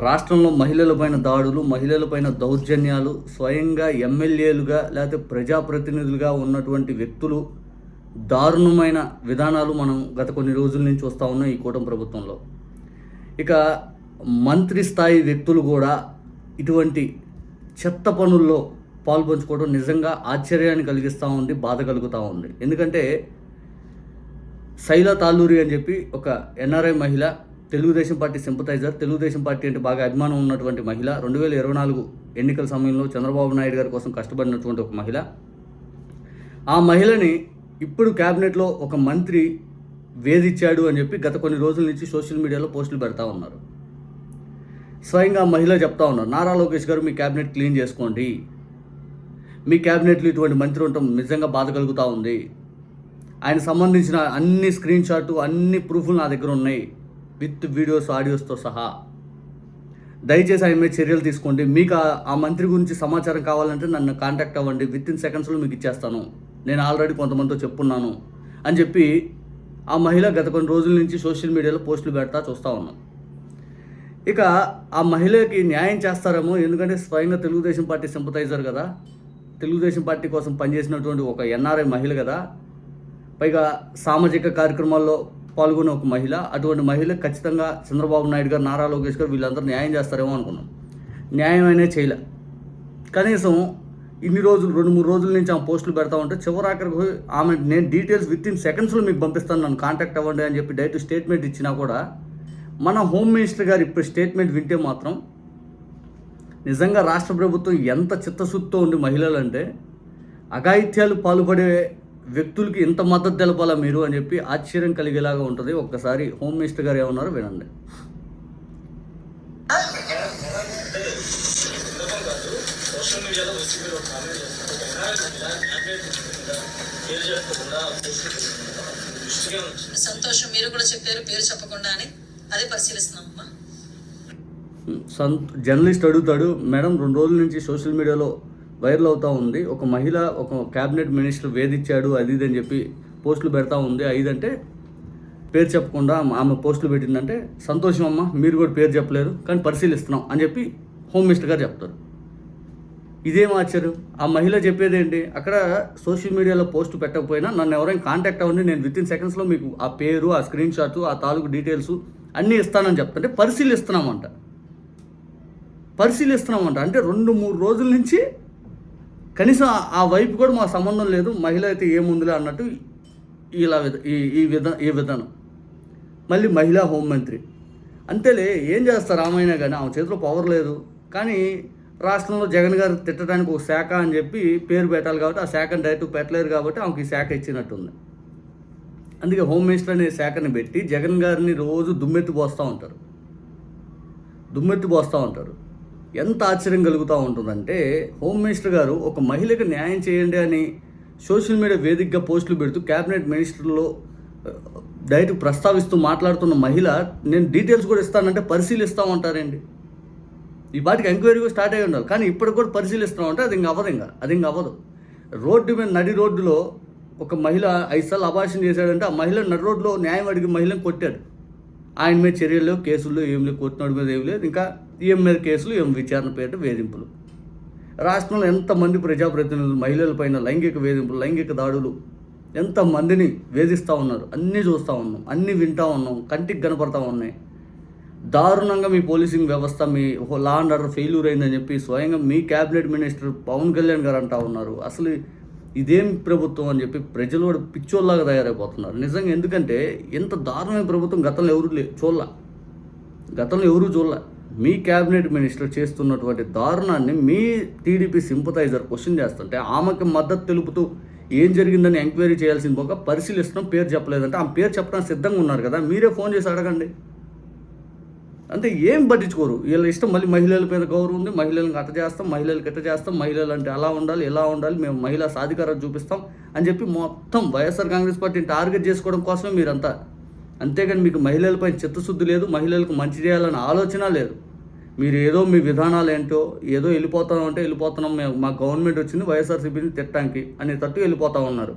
రాష్ట్రంలో మహిళలపైన దాడులు, మహిళలపైన దౌర్జన్యాలు, స్వయంగా ఎమ్మెల్యేలుగా లేకపోతే ప్రజాప్రతినిధులుగా ఉన్నటువంటి వ్యక్తులు దారుణమైన విధానాలు మనం గత కొన్ని రోజుల నుంచి చూస్తూ ఉన్నాం ఈ కూటమి ప్రభుత్వంలో. ఇక మంత్రి స్థాయి వ్యక్తులు కూడా ఇటువంటి చెత్త పనుల్లో పాల్పంచుకోవడం నిజంగా ఆశ్చర్యాన్ని కలిగిస్తూ ఉంది, బాధ కలుగుతూ ఉంది. ఎందుకంటే శైలా తాల్లూరి అని చెప్పి ఒక ఎన్ఆర్ఐ మహిళ, Telugu Desam party sympathiser, Telugu Desam party అంటే బాగా అభిమానం ఉన్నటువంటి మహిళ, 2024 ఎన్నికల సమయంలో చంద్రబాబు నాయుడు గారి కోసం కష్టపడినటువంటి ఒక మహిళ. ఆ మహిళని ఇప్పుడు క్యాబినెట్లో ఒక మంత్రి వేధించాడు అని చెప్పి గత కొన్ని రోజుల నుంచి సోషల్ మీడియాలో పోస్టులు పెడతా ఉన్నారు. స్వయంగా మహిళ చెప్తా ఉన్నారు, నారా లోకేష్ గారు మీ క్యాబినెట్ క్లీన్ చేసుకోండి, మీ క్యాబినెట్లో ఇటువంటి మంత్రి ఉండటం నిజంగా బాధ కలుగుతూ ఉంది, ఆయన సంబంధించిన అన్ని స్క్రీన్ షాట్ అన్ని ప్రూఫ్లు నా దగ్గర ఉన్నాయి విత్ వీడియోస్ ఆడియోస్తో సహా, దయచేసి ఆయన మీద చర్యలు తీసుకోండి, మీకు ఆ మంత్రి గురించి సమాచారం కావాలంటే నన్ను కాంటాక్ట్ అవ్వండి, విత్ ఇన్ సెకండ్స్లో మీకు ఇచ్చేస్తాను, నేను ఆల్రెడీ కొంతమందితో చెప్పున్నాను అని చెప్పి ఆ మహిళ గత కొన్ని రోజుల నుంచి సోషల్ మీడియాలో పోస్టులు పెడతా చూస్తూ ఉన్నాం. ఇక ఆ మహిళకి న్యాయం చేస్తారేమో, ఎందుకంటే స్వయంగా తెలుగుదేశం పార్టీ సింపథైజర్ కదా, తెలుగుదేశం పార్టీ కోసం పనిచేసినటువంటి ఒక ఎన్ఆర్ఐ మహిళ కదా, పైగా సామాజిక కార్యక్రమాల్లో పాల్గొనే ఒక మహిళ. అటువంటి మహిళ ఖచ్చితంగా చంద్రబాబు నాయుడు గారు, నారా లోకేష్ గారు వీళ్ళందరూ న్యాయం చేస్తారేమో అనుకున్నాం. న్యాయం అయినా చేయలే. కనీసం ఇన్ని రోజులు 2-3 రోజుల నుంచి ఆమె పోస్టులు పెడతా ఉంటే చివరాఖరికి ఆమె నేను డీటెయిల్స్ విత్ ఇన్ సెకండ్స్లో మీకు పంపిస్తాను, నన్ను కాంటాక్ట్ అవ్వండి అని చెప్పి డైరెక్ట్ స్టేట్మెంట్ ఇచ్చినా కూడా మన హోమ్ మినిస్టర్ గారు ఇప్పుడు స్టేట్మెంట్ వింటే మాత్రం నిజంగా రాష్ట్ర ప్రభుత్వం ఎంత చిత్తశుద్ధితో ఉంది మహిళలంటే, అఘాయిత్యాలు పాల్పడే వ్యక్తులకి ఇంత మద్దతు తెలపాలా మీరు అని చెప్పి ఆశ్చర్యం కలిగేలాగా ఉంటుంది. ఒక్కసారి హోమ్ మినిస్టర్ గారు ఏమన్నారో వినండి. సంతోషం, మీరు కూడా చెప్పారు పేరు చెప్పకుండా అని, అదే పరిశీలిస్తున్నామమ్మా. జర్నలిస్ట్ అడుగుతాడు, మేడం 2 రోజుల నుంచి సోషల్ మీడియాలో వైరల్ అవుతూ ఉంది, ఒక మహిళ ఒక క్యాబినెట్ మినిస్టర్ వేధించాడు అది ఇది అని చెప్పి పోస్టులు పెడతా ఉంది, ఐదంటే పేరు చెప్పకుండా ఆమె పోస్టులు పెట్టిందంటే సంతోషం అమ్మ, మీరు కూడా పేరు చెప్పలేరు కానీ పరిశీలిస్తున్నాం అని చెప్పి హోమ్ మినిస్టర్ గారు చెప్తారు. ఇదేం ఆశ్చర్యం? ఆ మహిళ చెప్పేది ఏంటి, అక్కడ సోషల్ మీడియాలో పోస్ట్ పెట్టకపోయినా నన్ను ఎవరైనా కాంటాక్ట్ అవ్వండి, నేను విత్ ఇన్ సెకండ్స్లో మీకు ఆ పేరు, ఆ స్క్రీన్ షాట్, ఆ తాలూకు డీటెయిల్స్ అన్నీ ఇస్తానని చెప్తుంటే పరిశీలిస్తున్నామంట. అంటే 2-3 రోజుల నుంచి కనీసం ఆ వైపు కూడా మా సంబంధం లేదు, మహిళ అయితే ఏముందిలే అన్నట్టు ఈ విధానం. మళ్ళీ మహిళా హోంమంత్రి అంతేలే, ఏం చేస్తారు ఆమె కానీ, ఆమె చేతిలో పవర్ లేదు, కానీ రాష్ట్రంలో జగన్ గారు తిట్టడానికి ఒక శాఖ అని చెప్పి పేరు పెట్టాలి కాబట్టి ఆ శాఖను డైరెక్ట్ పెట్టలేరు కాబట్టి ఆమెకి ఈ శాఖ ఇచ్చినట్టుంది. అందుకే హోమ్ మినిస్టర్ అనే శాఖని పెట్టి జగన్ గారిని రోజు దుమ్మెత్తి పోస్తూ ఉంటారు. ఎంత ఆశ్చర్యం కలుగుతూ ఉంటుందంటే, హోమ్ మినిస్టర్ గారు ఒక మహిళకు న్యాయం చేయండి అని సోషల్ మీడియా వేదికగా పోస్టులు పెడుతూ క్యాబినెట్ మినిస్టర్లో డైరెక్ట్ ప్రస్తావిస్తూ మాట్లాడుతున్న మహిళ నేను డీటెయిల్స్ కూడా ఇస్తానంటే పరిశీలిస్తామంటారండి. ఈ పాటికి ఎంక్వైరీ కూడా స్టార్ట్ అయ్యి ఉండాలి, కానీ ఇప్పటికి కూడా పరిశీలిస్తామంటే అది ఇంక అవ్వదు. రోడ్డు మీద నడి రోడ్డులో ఒక మహిళ 5 సార్లు అబార్షన్ చేశాడంటే ఆ మహిళ నడి రోడ్లో న్యాయం అడిగి మహిళను కొట్టాడు. ఆయన మీద చర్యలు లేవు, కేసులు ఏం లేవు, కొట్టినోడి మీద ఏం లేదు, ఇంకా ఈఎం మీద కేసులు, ఏం విచారణ పేరిట వేధింపులు. రాష్ట్రంలో ఎంతమంది ప్రజాప్రతినిధులు మహిళలపైన లైంగిక వేధింపులు, లైంగిక దాడులు ఎంతమందిని వేధిస్తూ ఉన్నారు, అన్నీ చూస్తూ ఉన్నాం, అన్నీ వింటూ ఉన్నాం, కంటికి కనపడతా ఉన్నాయి. దారుణంగా మీ పోలీసింగ్ వ్యవస్థ, మీ లా అండ్ ఆర్డర్ ఫెయిల్యూర్ అయిందని చెప్పి స్వయంగా మీ క్యాబినెట్ మినిస్టర్ పవన్ కళ్యాణ్ గారు అంటూ ఉన్నారు. అసలు ఇదేం ప్రభుత్వం అని చెప్పి ప్రజలు కూడా పిచ్చోళ్ళలాగా తయారైపోతున్నారు నిజంగా. ఎందుకంటే ఎంత దారుణమైన ప్రభుత్వం గతంలో ఎవరూ చూడలే. మీ క్యాబినెట్ మినిస్టర్ చేస్తున్నటువంటి దారుణాన్ని మీ టీడీపీ సింపథైజర్ క్వశ్చన్ చేస్తుంటే ఆమెకి మద్దతు తెలుపుతూ ఏం జరిగిందని ఎంక్వైరీ చేయాల్సింది పోక పరిశీలిస్తున్నాం, పేరు చెప్పలేదంటే ఆమె పేరు చెప్పడానికి సిద్ధంగా ఉన్నారు కదా, మీరే ఫోన్ చేసి అడగండి. అంటే ఏం పట్టించుకోరు, వీళ్ళ ఇష్టం. మళ్ళీ మహిళల మీద గౌరవం ఉంది, మహిళలను అట్ట చేస్తాం, మహిళలకి ఎట్ట చేస్తాం, మహిళలు అంటే అలా ఉండాలి, ఎలా ఉండాలి, మేము మహిళా సాధికారత చూపిస్తాం అని చెప్పి మొత్తం వైఎస్ఆర్ కాంగ్రెస్ పార్టీని టార్గెట్ చేసుకోవడం కోసమే మీరంతా. అంతేగాని మీకు మహిళలపై చిత్తశుద్ధి లేదు, మహిళలకు మంచి చేయాలన్న ఆలోచన లేదు. మీరు ఏదో మీ విధానాలు ఏంటో, ఏదో వెళ్ళిపోతున్నాం అంటే వెళ్ళిపోతున్నాం, మా గవర్నమెంట్ వచ్చింది వైఎస్ఆర్సీపీని తిట్టడానికి అనేటట్టు వెళ్ళిపోతూ ఉన్నారు.